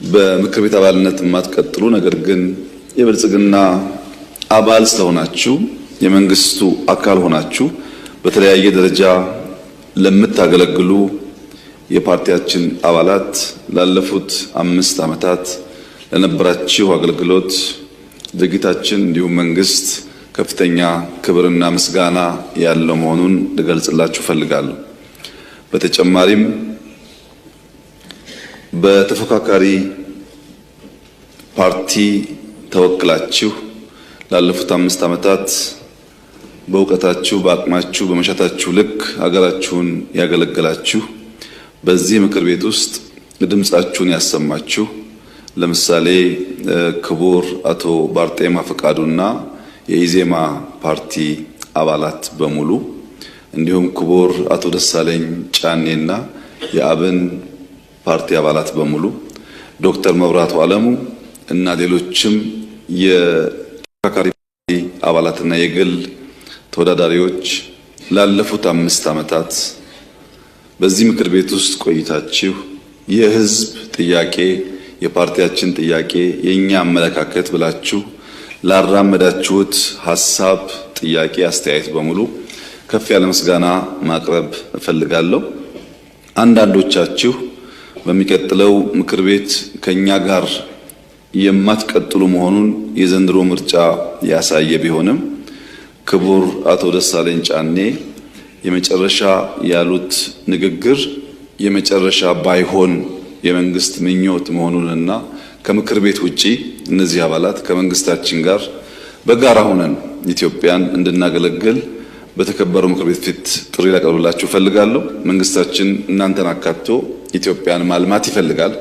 በምክር ቤት አባልነት የማትቀጥሉ ነገር ግን የብልጽግና አባል ስለሆናችሁ የመንግስቱ አካል ሆናችሁ በተለያየ ደረጃ ለምታገለግሉ የፓርቲያችን አባላት ላለፉት 5 ዓመታት ለነበራችሁ አገልግሎት ድርጊታችን እንዲሁም መንግስት ከፍተኛ ክብርና ምስጋና ያለው መሆኑን ልገልጽላችሁ ፈልጋለሁ። በተጨማሪም በተፎካካሪ ፓርቲ ተወክላችሁ ላለፉት 5 ዓመታት በእውቀታችሁ በአቅማችሁ በመሻታችሁ ልክ ሀገራችሁን ያገለገላችሁ በዚህ ምክር ቤት ውስጥ ድምጻችሁን ያሰማችሁ ለምሳሌ ክቡር አቶ ባርጤማ ፈቃዱና የኢዜማ ፓርቲ አባላት በሙሉ እንዲሁም ክቡር አቶ ደሳለኝ ጫኔና የአብን ፓርቲ አባላት በሙሉ ዶክተር መብራቱ አለሙ እና ሌሎችም የተፎካካሪ ፓርቲ አባላትና የግል ተወዳዳሪዎች ላለፉት 5 ዓመታት በዚህ ምክር ቤት ውስጥ ቆይታችሁ የህዝብ ጥያቄ የፓርቲያችን ጥያቄ የኛ አመለካከት ብላችሁ ላራመዳችሁት ሐሳብ ጥያቄ አስተያየት በሙሉ ከፍ ያለ ምስጋና ማቅረብ እፈልጋለሁ። አንዳንዶቻችሁ በሚቀጥለው ምክር ቤት ከኛ ጋር የማትቀጥሉ መሆኑን የዘንድሮ ምርጫ ያሳየ ቢሆንም ክቡር አቶ ደሳለኝ ጫኔ የመጨረሻ ያሉት ንግግር የመጨረሻ ባይሆን የመንግስት ምኞት መሆኑንና ከምክር ቤት ውጪ እነዚህ አባላት ከመንግስታችን ጋር በጋራ ሆነን ኢትዮጵያን እንድናገለግል በተከበረው ምክር ቤት ፊት ጥሪ ላቀርብላችሁ ፈልጋለሁ። መንግስታችን እናንተን አካቶ ኢትዮጵያን ማልማት ይፈልጋል።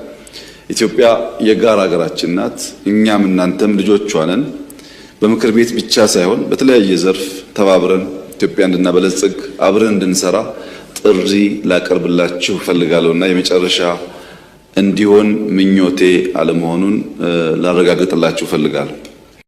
ኢትዮጵያ የጋራ ሀገራችን ናት። እኛም እናንተም ልጆቿ ነን። በምክር ቤት ብቻ ሳይሆን በተለያየ ዘርፍ ተባብረን ኢትዮጵያ እንድናበለጽግ አብረን እንድንሰራ ጥሪ ላቀርብላችሁ ፈልጋለሁና የመጨረሻ እንዲሆን ምኞቴ አለመሆኑን ላረጋግጥላችሁ ፈልጋለሁ።